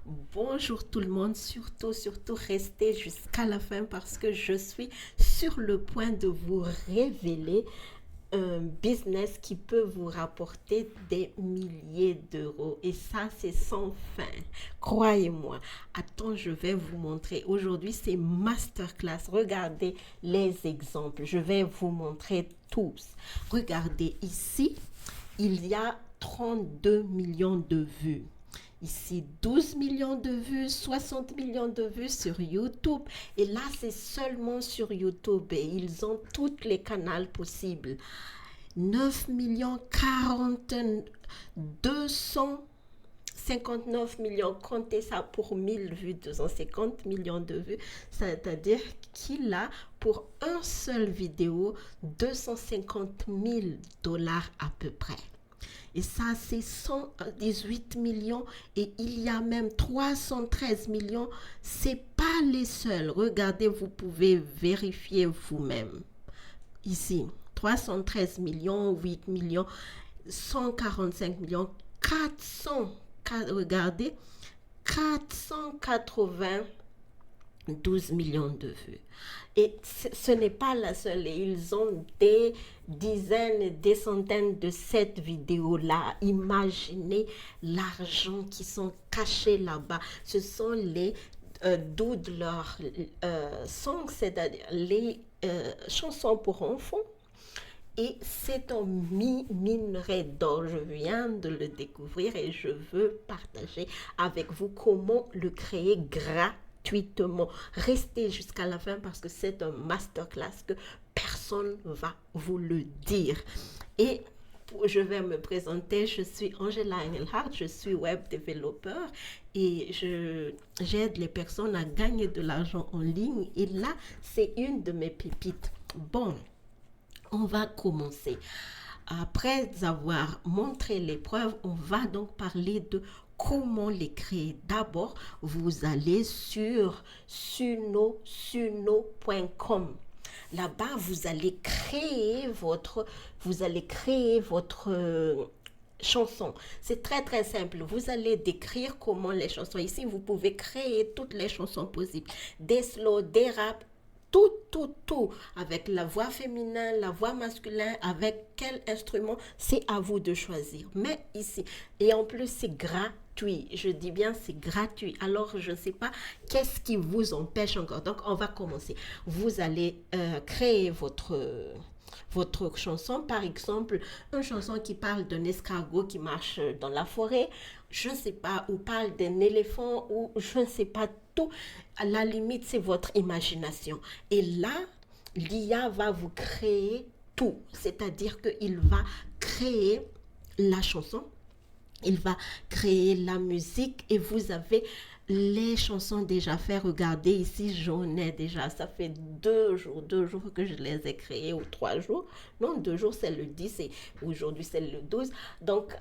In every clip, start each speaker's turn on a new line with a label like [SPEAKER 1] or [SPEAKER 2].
[SPEAKER 1] Bonjour tout le monde, surtout restez jusqu'à la fin parce que je suis sur le point de vous révéler un business qui peut vous rapporter des milliers d'euros et ça c'est sans fin. Croyez-moi. Attends, je vais vous montrer. Aujourd'hui c'est masterclass. Regardez les exemples. Je vais vous montrer tous. Regardez ici, il y a 32 millions de vues. Ici, 12 millions de vues, 60 millions de vues sur YouTube. Et là, c'est seulement sur YouTube. Et ils ont tous les canaux possibles. 9 millions, 40, 259 millions. Comptez ça pour 1000 vues, 250 millions de vues. C'est-à-dire qu'il a, pour un seul vidéo, 250 000 dollars à peu près. Et ça, c'est 118 millions et il y a même 313 millions. C'est pas les seuls. Regardez, vous pouvez vérifier vous-même. Ici, 313 millions, 8 millions, 145 millions, 400. Regardez, 480 12 millions de vues. Et ce n'est pas la seule. Ils ont des dizaines, des centaines de cette vidéo-là. Imaginez l'argent qui sont cachés là-bas. Ce sont les doodlers songs, c'est-à-dire les chansons pour enfants. Et c'est un minerai d'or. Je viens de le découvrir et je veux partager avec vous comment le créer gratuitement. Restez jusqu'à la fin parce que c'est un masterclass que personne ne va vous le dire. Et je vais me présenter, je suis Angela Engelhardt, je suis web développeur et j'aide les personnes à gagner de l'argent en ligne. Et là, c'est une de mes pépites. Bon, on va commencer. Après avoir montré les preuves, on va donc parler de comment les créer. D'abord, vous allez sur suno.com. Là-bas, vous allez créer votre chanson. C'est très simple. Vous allez décrire comment les chansons. Ici, vous pouvez créer toutes les chansons possibles. Des slow, des rap, tout, avec la voix féminine, la voix masculine, avec quel instrument, c'est à vous de choisir. Mais ici, et en plus, c'est gratuit. Je dis bien, c'est gratuit. Alors, je ne sais pas qu'est-ce qui vous empêche encore. Donc, on va commencer. Vous allez créer votre chanson, par exemple, une chanson qui parle d'un escargot qui marche dans la forêt, je ne sais pas, ou parle d'un éléphant, ou je ne sais pas, tout. À la limite, c'est votre imagination. Et là, l'IA va vous créer tout. C'est-à-dire qu'il va créer la chanson, il va créer la musique et vous avez les chansons déjà faites. Regardez ici, j'en ai déjà. Ça fait 2 jours que je les ai créées ou 3 jours. Non, 2 jours, c'est le 10 et aujourd'hui, c'est le 12. Donc,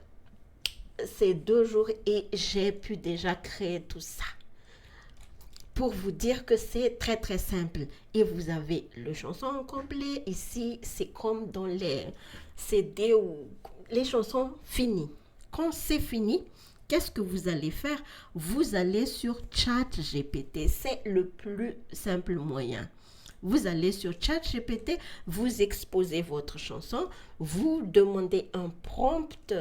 [SPEAKER 1] c'est 2 jours et j'ai pu déjà créer tout ça. Pour vous dire que c'est très simple. Et vous avez le chanson complet. Ici, c'est comme dans les CD ou les chansons finies. Quand c'est fini, qu'est-ce que vous allez faire? Vous allez sur ChatGPT. C'est le plus simple moyen. Vous allez sur ChatGPT, vous exposez votre chanson, vous demandez un prompt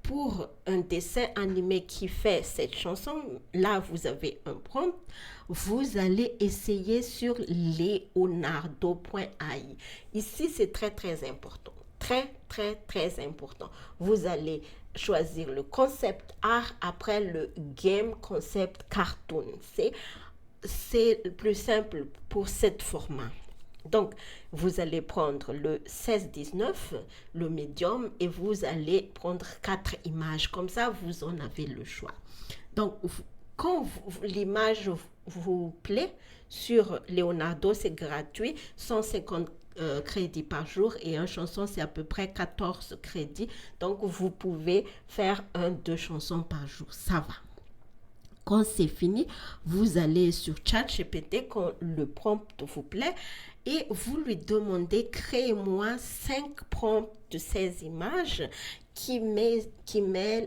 [SPEAKER 1] pour un dessin animé qui fait cette chanson. Là, vous avez un prompt. Vous allez essayer sur leonardo.ai. Ici, c'est très important. Très important. Vous allez choisir le concept art après le game concept cartoon. C'est le plus simple pour cette format. Donc, vous allez prendre le 16-19, le médium, et vous allez prendre 4 images. Comme ça, vous en avez le choix. Donc, quand l'image vous plaît, sur Leonardo, c'est gratuit, 150 crédits par jour et une chanson, c'est à peu près 14 crédits. Donc, vous pouvez faire 2 chansons par jour. Ça va. Quand c'est fini, vous allez sur ChatGPT quand le prompt vous plaît et vous lui demandez crée-moi 5 prompts de ces images qui met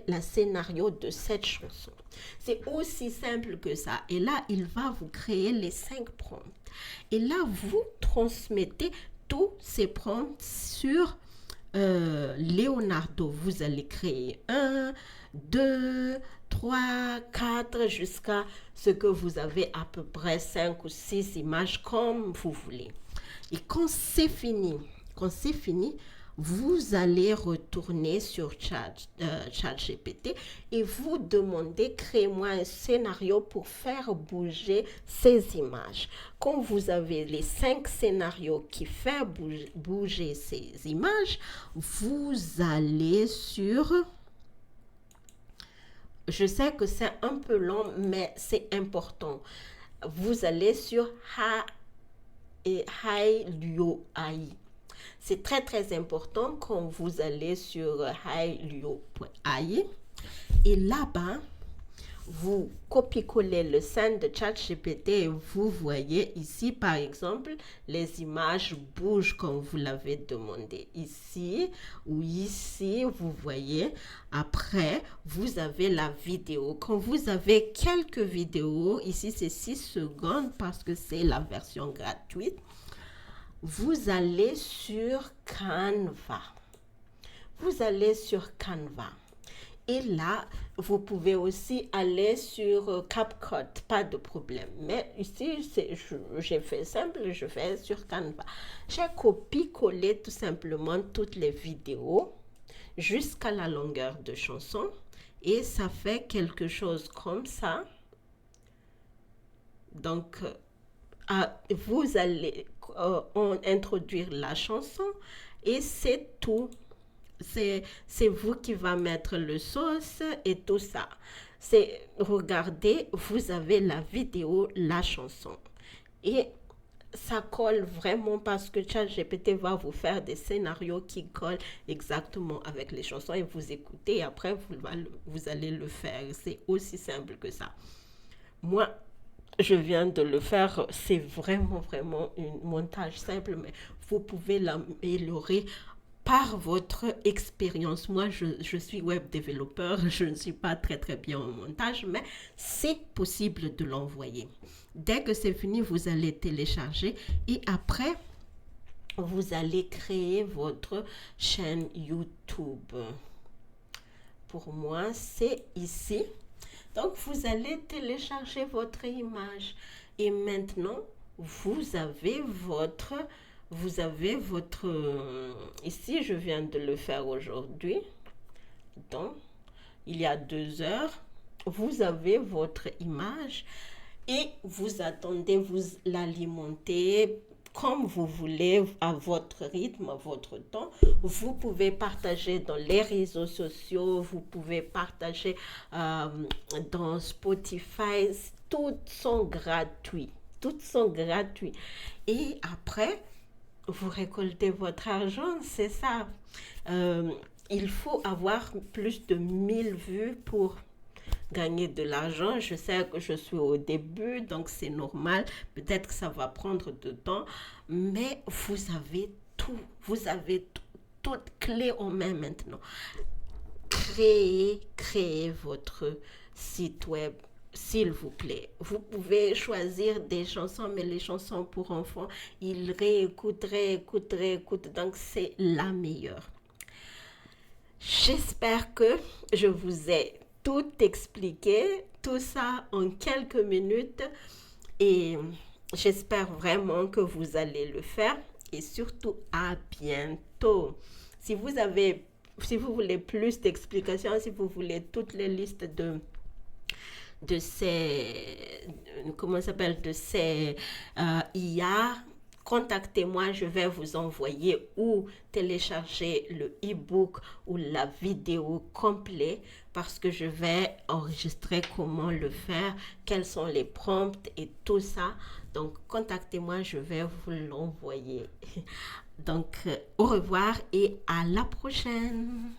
[SPEAKER 1] le scénario de cette chanson. C'est aussi simple que ça. Et là, il va vous créer les 5 prompts. Et là, vous transmettez tous ces prompts sur Leonardo. Vous allez créer 1, 2, 3, 4 jusqu'à ce que vous avez à peu près 5 ou 6 images comme vous voulez. Et quand c'est fini, vous allez retourner sur ChatGPT et vous demandez, crée-moi un scénario pour faire bouger ces images. Quand vous avez les 5 scénarios qui font bouger ces images, vous allez sur... Je sais que c'est un peu long, mais c'est important. Vous allez sur Hailuo.ai. C'est très très important quand vous allez sur Hailuo.ai et là-bas, vous copiez-collez le scène de ChatGPT et vous voyez ici, par exemple, les images bougent comme vous l'avez demandé. Ici ou ici, vous voyez. Après, vous avez la vidéo. Quand vous avez quelques vidéos, ici c'est 6 secondes parce que c'est la version gratuite. Vous allez sur Canva. Vous allez sur Canva. Et là, vous pouvez aussi aller sur CapCut, pas de problème. Mais ici, j'ai fait simple, je fais sur Canva. J'ai copié-collé tout simplement toutes les vidéos jusqu'à la longueur de chanson. Et ça fait quelque chose comme ça. Donc, vous allez introduire la chanson et c'est tout. C'est vous qui va mettre le sauce et tout ça. Regardez, vous avez la vidéo, la chanson. Et ça colle vraiment parce que ChatGPT va vous faire des scénarios qui collent exactement avec les chansons et vous écoutez et après vous allez le faire. C'est aussi simple que ça. Moi, je viens de le faire, c'est vraiment un montage simple, mais vous pouvez l'améliorer par votre expérience. Moi, je suis web développeur, je ne suis pas très bien en montage, mais c'est possible de l'envoyer. Dès que c'est fini, vous allez télécharger et après, vous allez créer votre chaîne YouTube. Pour moi, c'est ici. Donc, vous allez télécharger votre image et maintenant, vous avez votre, ici, je viens de le faire aujourd'hui, donc, il y a 2 heures, vous avez votre image et vous attendez, vous l'alimentez comme vous voulez, à votre rythme, à votre temps. Vous pouvez partager dans les réseaux sociaux, vous pouvez partager dans Spotify. Toutes sont gratuits. Toutes sont gratuits. Et après, vous récoltez votre argent, c'est ça. Il faut avoir plus de 1000 vues pour gagner de l'argent. Je sais que je suis au début, donc c'est normal. Peut-être que ça va prendre du temps, mais vous avez tout. Vous avez toute clé en main maintenant. Créez votre site web, s'il vous plaît. Vous pouvez choisir des chansons, mais les chansons pour enfants, ils réécoutent. Donc, c'est la meilleure. J'espère que je vous ai tout expliqué, tout ça en quelques minutes et j'espère vraiment que vous allez le faire et surtout à bientôt. Si vous voulez plus d'explications, si vous voulez toutes les listes de ces IA, contactez-moi, je vais vous envoyer ou télécharger le e-book ou la vidéo complète parce que je vais enregistrer comment le faire, quels sont les prompts et tout ça. Donc, contactez-moi, je vais vous l'envoyer. Donc, au revoir et à la prochaine.